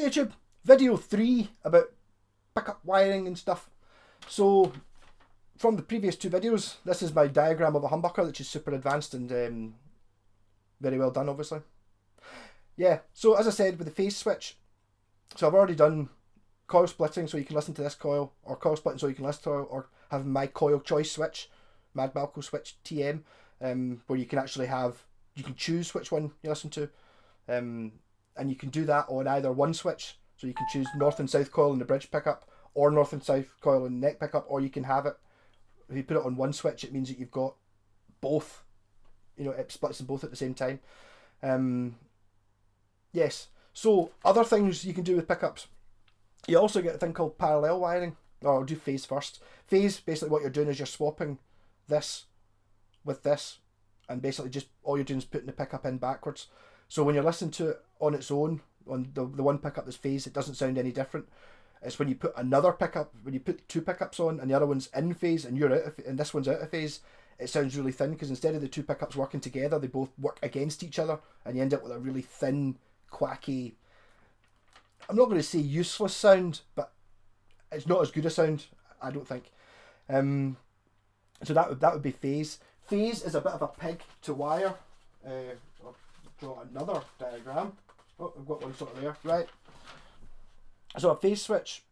YouTube, video 3 about pickup wiring and stuff. So from the previous 2 videos, this is my diagram of a humbucker, which is super advanced and very well done, obviously. Yeah, so as I said, with the phase switch, so I've already done coil splitting so you can listen to this coil, or coil splitting so you can listen to it, or have my coil choice switch, Mad Malco switch TM, where you can actually have, you can choose which one you listen to, and you can do that on either one switch, so you can choose north and south coil in the bridge pickup, or north and south coil in the neck pickup, or you can have it, if you put it on one switch, it means that you've got both, you know, it splits them both at the same time. Yes, so other things you can do with pickups. You also get a thing called parallel wiring. Or I'll do phase first. Phase, basically what you're doing is you're swapping this with this, and basically just all you're doing is putting the pickup in backwards. So when you're listening to it on its own, on the one pickup that's phase, it doesn't sound any different. It's when you put another pickup, when you put 2 pickups on and the other one's in phase and you're out of, and this one's out of phase, it sounds really thin, because instead of the 2 pickups working together, they both work against each other, and you end up with a really thin, quacky, I'm not going to say useless sound, but it's not as good a sound, I don't think. So that would be phase. Phase is a bit of a pig to wire. I'll draw another diagram. Oh, I've got one sort of there. Right. So a phase switch,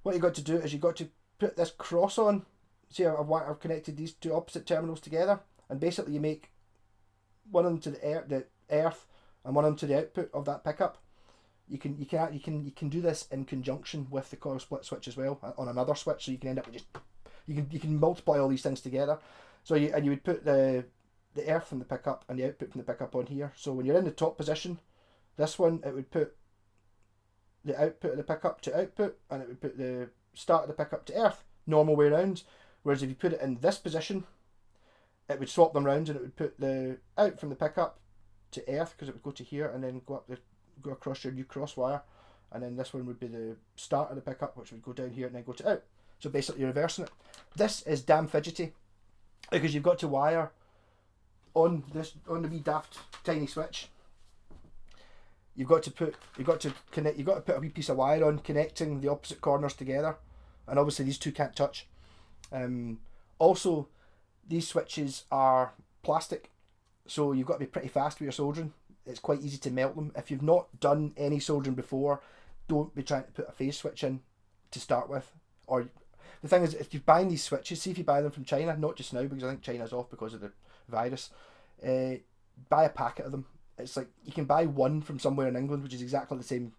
what you got to do is you got to put this cross on. See, I've connected these 2 opposite terminals together, and basically you make one of them to the earth and one of them to the output of that pickup. You can do this in conjunction with the coil split switch as well on another switch, so you can end up with just you can multiply all these things together. So you would put the earth from the pickup and the output from the pickup on here. So when you're in the top position, this one, it would put the output of the pickup to output, and it would put the start of the pickup to earth, normal way around. Whereas if you put it in this position, it would swap them round, and it would put the out from the pickup to earth, because it would go to here and then go across your new cross wire, and then this one would be the start of the pickup, which would go down here and then go to out. So basically you're reversing it. This is damn fidgety, because you've got to wire on the wee daft tiny switch. You've got to put a wee piece of wire on, connecting the opposite corners together, and obviously these 2 can't touch. Also, these switches are plastic, so you've got to be pretty fast with your soldering. It's quite easy to melt them. If you've not done any soldering before, don't be trying to put a phase switch in to start with. Or the thing is, if you're buying these switches, see if you buy them from China, not just now because I think China's off because of the virus, buy a packet of them. It's like you can buy one from somewhere in England, which is exactly the same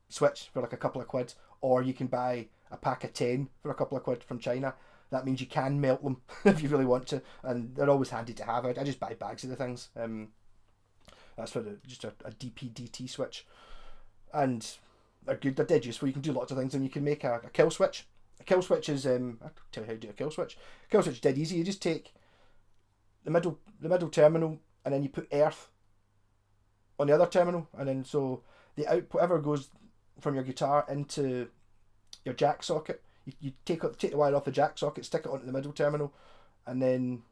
switch for like a couple of quid, or you can buy a pack of 10 for a couple of quid from China. That means you can melt them if you really want to, and they're always handy to have. I just buy bags of the things. That's for just a DP-DT switch, and they're good. They're dead useful. You can do lots of things, and you can make a kill switch. A kill switch is I'll tell you how to do a kill switch. Kill switch is dead easy. You just take the middle terminal, and then you put earth on the other terminal, and then so the output, whatever goes from your guitar into your jack socket, you take the wire off the jack socket, stick it onto the middle terminal, and then,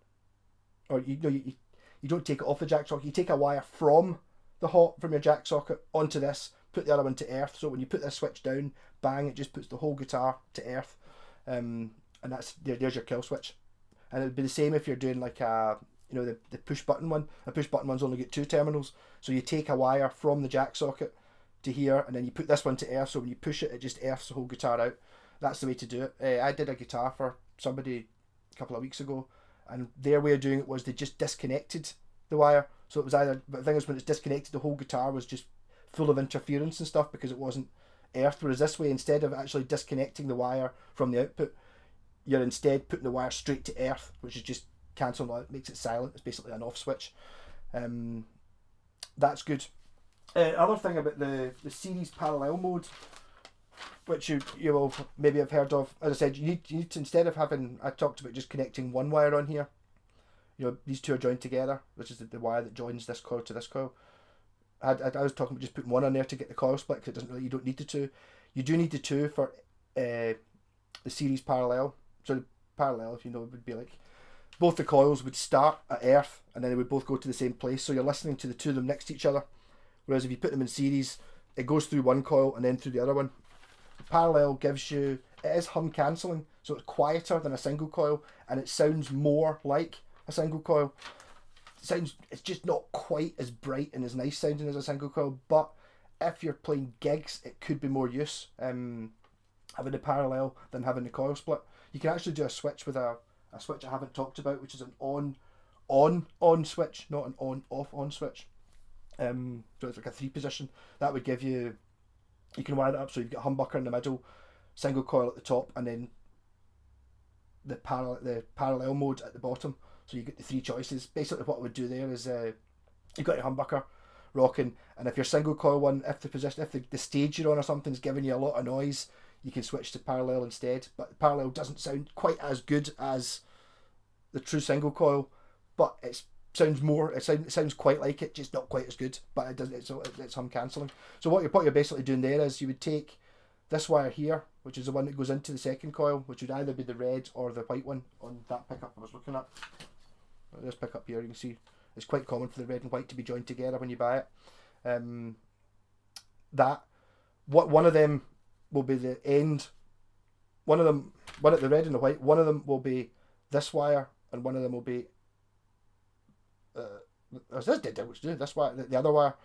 or you don't take it off the jack socket, you take a wire from your jack socket onto this, put the other one to earth, so when you put this switch down, bang, it just puts the whole guitar to earth, and there's your kill switch. And it would be the same if you're doing like the push button one. A push button one's only got 2 terminals, so you take a wire from the jack socket to here, and then you put this one to earth, so when you push it, it just earths the whole guitar out. That's the way to do it. I did a guitar for somebody a couple of weeks ago, and their way of doing it was they just disconnected the wire. So it was either, but the thing is, when it's disconnected, the whole guitar was just full of interference and stuff because it wasn't earthed. Whereas this way, instead of actually disconnecting the wire from the output, you're instead putting the wire straight to earth, which is just cancelling out, makes it silent. It's basically an off switch. That's good. Other thing about the series parallel mode, which you will maybe have heard of. As I said, you need to, instead of having, I talked about just connecting one wire on here, these 2 are joined together, which is the wire that joins this coil to this coil. I was talking about just putting one on there to get the coil split, because it doesn't really, you don't need the 2. You do need the 2 for the series parallel. So the parallel, if you know, it would be like both the coils would start at earth and then they would both go to the same place, so you're listening to the 2 of them next to each other. Whereas if you put them in series, it goes through one coil and then through the other one. Parallel gives you, it is hum cancelling, so it's quieter than a single coil, and it sounds more like a single coil. It's just not quite as bright and as nice sounding as a single coil, but if you're playing gigs, it could be more use having the parallel than having the coil split. You can actually do a switch with a switch I haven't talked about, which is an on switch, not an on switch. So it's like a 3-position. That would give you, you can wire that up so you've got humbucker in the middle, single coil at the top, and then the parallel mode at the bottom. So you get the 3 choices. Basically, what I would do there is you've got your humbucker rocking, and if your single coil one, if the stage you're on or something's giving you a lot of noise, you can switch to parallel instead. But the parallel doesn't sound quite as good as the true single coil, but it sounds quite like it, just not quite as good. But it does it's hum cancelling. So what you're basically doing there is you would take this wire here, which is the one that goes into the second coil, which would either be the red or the white one on that pickup I was looking at. This pickup here, you can see it's quite common for the red and white to be joined together when you buy it. One of them will be the end. One at the red and the white. One of them will be this wire, and one of them will be this wire. The other wire.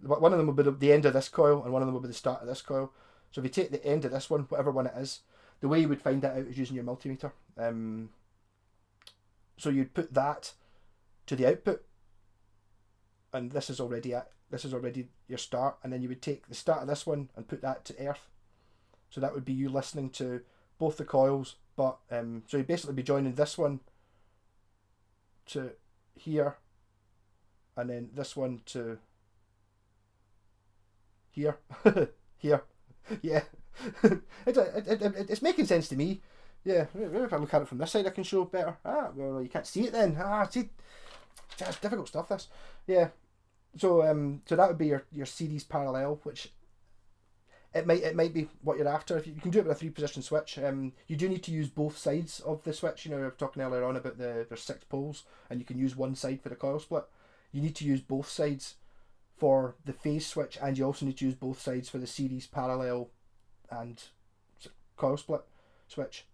One of them will be the end of this coil, and one of them will be the start of this coil. So if you take the end of this one, whatever one it is, the way you would find that out is using your multimeter. So you'd put that to the output, and this is already your start, and then you would take the start of this one and put that to earth. So that would be you listening to both the coils, but so you'd basically be joining this one to here, and then this one to here. Here. Yeah. It's making sense to me. Yeah, maybe if I look at it from this side I can show better. Well, you can't see it then. See, it's difficult stuff, this. Yeah. So so that would be your series parallel, which it might be what you're after. If you can do it with a 3-position switch, you do need to use both sides of the switch. You know, I was talking earlier on about there's 6 poles, and you can use one side for the coil split. You need to use both sides for the phase switch, and you also need to use both sides for the series parallel and coil split switch.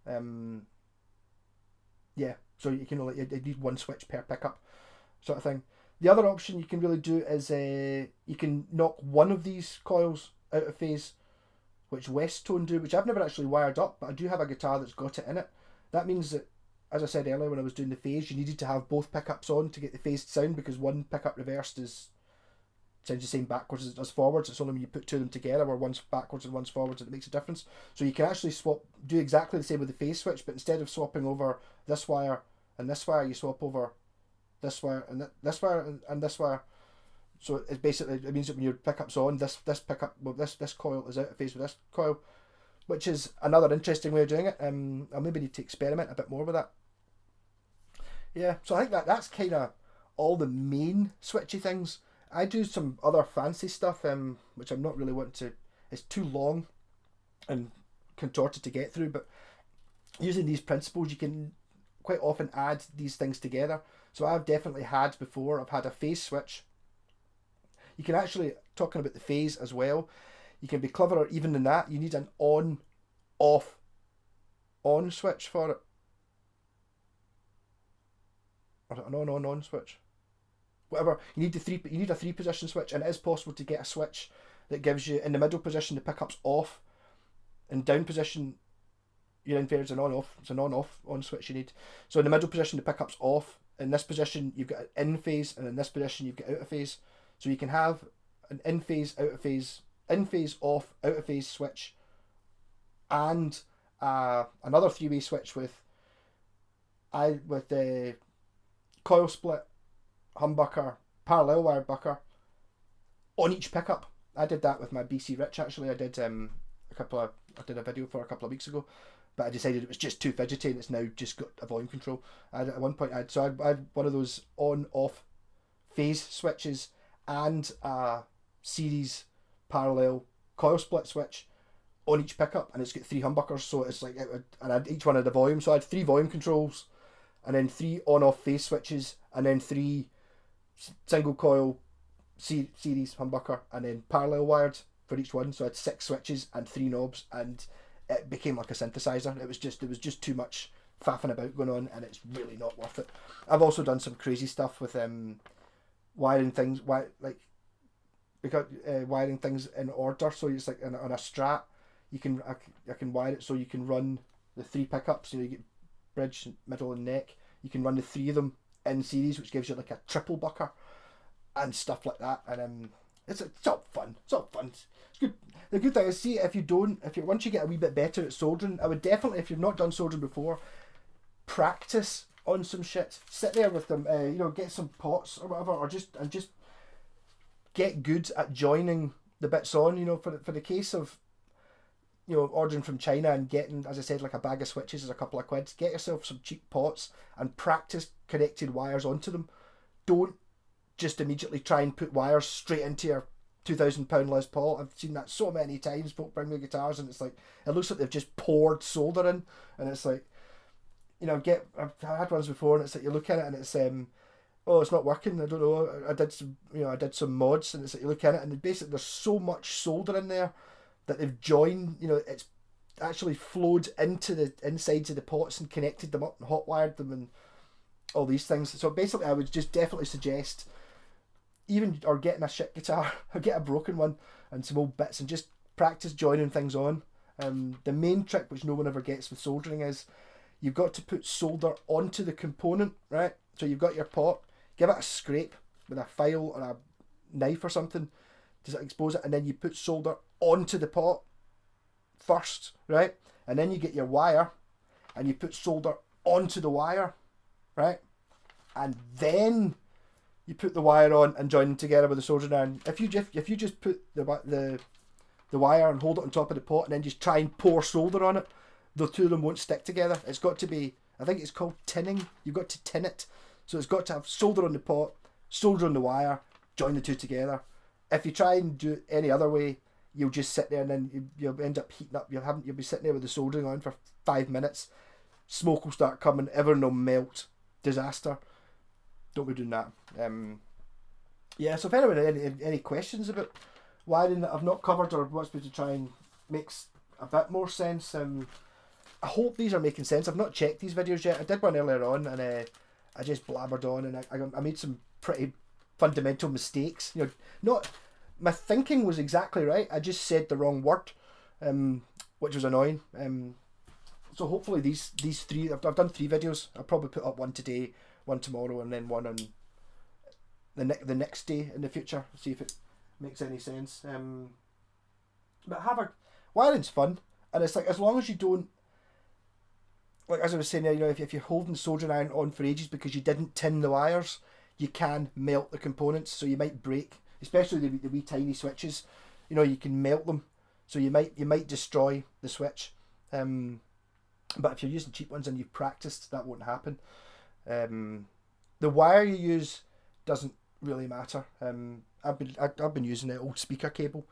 Yeah, so you can only you need one switch per pickup, sort of thing. The other option you can really do is you can knock one of these coils out of phase, which West Tone do, which I've never actually wired up, but I do have a guitar that's got it in it. That means that, as I said earlier when I was doing the phase, you needed to have both pickups on to get the phased sound, because one pickup reversed sounds the same backwards as it does forwards. It's only when you put 2 of them together, where one's backwards and one's forwards, that it makes a difference. So you can actually do exactly the same with the phase switch, but instead of swapping over this wire and this wire, you swap over this wire and this wire and this wire. So it means that when your pickup's on, this coil is out of phase with this coil, which is another interesting way of doing it. I'll maybe need to experiment a bit more with that. Yeah, so I think that's kind of all the main switchy things. I do some other fancy stuff, which I'm not really wanting to. It's too long and contorted to get through, but using these principles, you can quite often add these things together. So I've definitely had before, I've had a phase switch. You can actually, talking about the phase as well, you can be cleverer even than that. You need an on switch for it. Or an on switch. Whatever. You need a 3-position switch, and it is possible to get a switch that gives you, in the middle position, the pickup's off. In down position, you're in phase, an on-off. It's an on switch you need. So in the middle position, the pickup's off. In this position, you've got an in phase, and in this position, you've got out of phase. So you can have an in phase, out of phase, in phase, off, out of phase switch, and another 3-way switch with the coil split, humbucker, parallel wire bucker on each pickup. I did that with my BC Rich actually. I did I did a video for a couple of weeks ago, but I decided it was just too fidgety, and it's now just got a volume control. At one point I had one of those on-off phase switches and a series parallel coil split switch on each pickup, and it's got 3 humbuckers, so it's like each one had a volume. So I had 3 volume controls, and then 3 on-off phase switches, and then 3 single coil series humbucker, and then parallel wired for each one, so I had 6 switches and 3 knobs, and it became like a synthesizer. It was just too much faffing about going on, and it's really not worth it. I've also done some crazy stuff with wiring things, wiring things in order. So it's like on a Strat, I can wire it so you can run the 3 pickups. You get bridge, middle, and neck. You can run the 3 of them in series, which gives you like a triple bucker and stuff like that. And it's all fun. It's all fun. It's good. The good thing is, see, if you once you get a wee bit better at soldering, I would definitely, if you've not done soldering before, practice on some shit. Sit there with them, get some pots or whatever, or just get good at joining the bits on. For the case of ordering from China and getting, as I said, like a bag of switches is a couple of quid. Get yourself some cheap pots and practice connected wires onto them. Don't just immediately try and put wires straight into your £2,000 Les Paul. I've seen that so many times. Folk bring me guitars and it's like, it looks like they've just poured solder in, and it's like, I've had ones before and it's like you look at it and it's oh, it's not working. I don't know. I did some mods and it's like you look at it and basically there's so much solder in there that they've joined. It's actually flowed into the insides of the pots and connected them up and hot wired them and all these things. So basically, I would just definitely suggest getting a shit guitar or get a broken one and some old bits and just practice joining things on. The main trick, which no one ever gets with soldering, is you've got to put solder onto the component, right? So you've got your pot, give it a scrape with a file or a knife or something to expose it, and then you put solder onto the pot first, right? And then you get your wire and you put solder onto the wire, right? And then you put the wire on and join them together with the soldering iron. If you just put the wire and hold it on top of the pot and then just try and pour solder on it, the two of them won't stick together. It's got to be, I think it's called tinning. You've got to tin it. So it's got to have solder on the pot, solder on the wire, join the two together. If you try and do it any other way, you'll just sit there and then you'll end up heating up. You'll be sitting there with the soldering on for 5 minutes. Smoke will start coming, everything will melt. Disaster. Don't be doing that. So if anyone had any questions about wiring that I've not covered or wants me to try and makes a bit more sense, I hope these are making sense. I've not checked these videos yet. I did one earlier on and I just blabbered on and I made some pretty fundamental mistakes. My thinking was exactly right. I just said the wrong word, which was annoying. So hopefully these 3, I've done 3 videos. I'll probably put up one today, one tomorrow, and then one on the next day in the future. See if it makes any sense. But wiring's fun, and it's like, as long as you don't, like as I was saying there, if you're holding soldering iron on for ages because you didn't tin the wires, you can melt the components, so you might break, especially the wee tiny switches. You can melt them, so you might destroy the switch. But if you're using cheap ones and you've practiced, that won't happen. The wire you use doesn't really matter. I've been using an old speaker cable.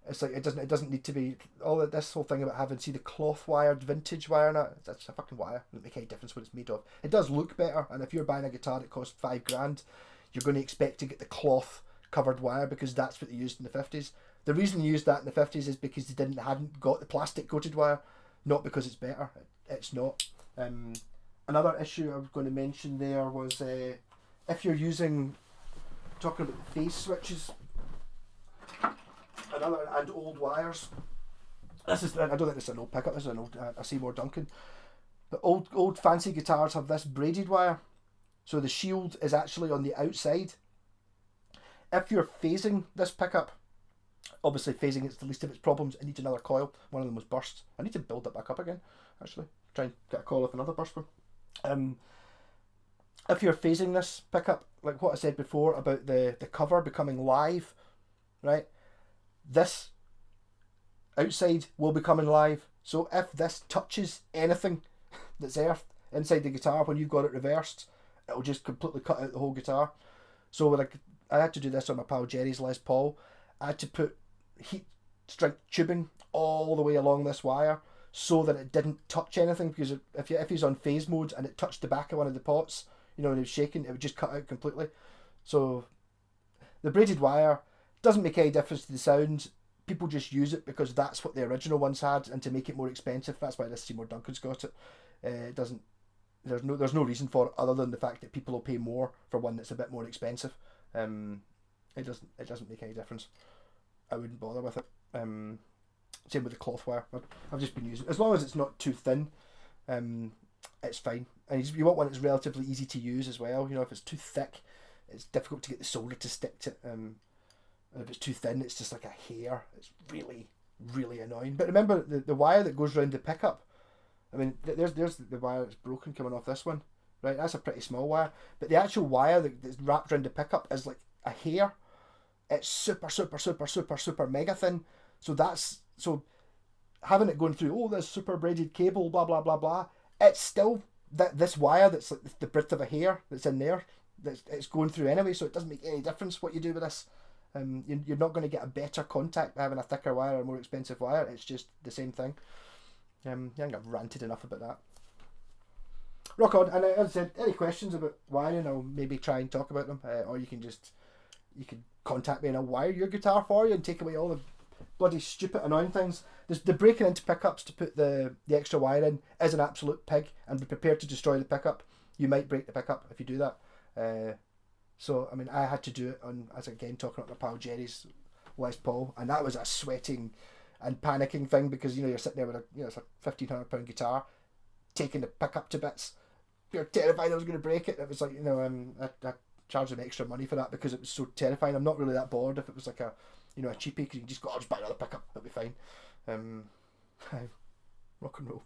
It's like it doesn't need to be all this whole thing about having the cloth wired vintage wire. That's a fucking wire. It doesn't make any difference what it's made of. It does look better, and if you're buying a guitar that costs $5,000, you're going to expect to get the cloth covered wire because that's what they used in the 50s. The reason they used that in the 50s is because they hadn't got the plastic coated wire, not because it's better. It's not. Another issue I was going to mention there was if you're talking about phase switches and old wires. I don't think this is an old pickup. This is an old a Seymour Duncan. But old fancy guitars have this braided wire, so the shield is actually on the outside. If you're phasing this pickup, obviously phasing it's the least of its problems. It needs another coil. One of them was burst. I need to build it back up again, actually. Try and get a coil off another burst one. If you're phasing this pickup, like what I said before about the cover becoming live, right? This outside will be coming live. So if this touches anything that's earthed inside the guitar when you've got it reversed, it'll just completely cut out the whole guitar. So like I had to do this on my pal Jerry's Les Paul. I had to put heat shrink tubing all the way along this wire so that it didn't touch anything, because if he's on phase mode and it touched the back of one of the pots, and it was shaking, it would just cut out completely. So the braided wire doesn't make any difference to the sound, people just use it because that's what the original ones had, and to make it more expensive, that's why this Seymour Duncan's got it. It doesn't. There's no reason for it other than the fact that people will pay more for one that's a bit more expensive. It doesn't make any difference. I wouldn't bother with it. Same with the cloth wire. I've just been using, as long as it's not too thin, it's fine. And you want one that's relatively easy to use as well. You know, if it's too thick, it's difficult to get the solder to stick to it. And if it's too thin, it's just like a hair. It's really, really annoying. But remember, the wire that goes around the pickup, I mean, there's the wire that's broken coming off this one, right? That's a pretty small wire. But the actual wire that's wrapped around the pickup is like a hair. It's super, super, super, super, super mega thin. So having it going through, oh, this super braided cable, blah, blah, blah, blah, it's still this wire that's like the breadth of a hair that's in there, it's going through anyway, so it doesn't make any difference what you do with this. You're not going to get a better contact by having a thicker wire or a more expensive wire. It's just the same thing. I think I've ranted enough about that. Rock on. And as I said, any questions about wiring, I'll maybe try and talk about them, or you can contact me and I'll wire your guitar for you and take away all the bloody stupid annoying things. The breaking into pickups to put the extra wire in is an absolute pig, and be prepared to destroy the pickup. You might break the pickup if you do that. So I mean, I had to do it on, as again talking about my pal Jerry's Les Paul, and that was a sweating and panicking thing, because you're sitting there with it's a £1,500 guitar, taking the pickup to bits. You're terrified I was going to break it. It was like I charged them extra money for that because it was so terrifying. I'm not really that bored if it was like a cheapie, because you can just go, I'll just buy another pickup, it'll be fine. Rock and roll.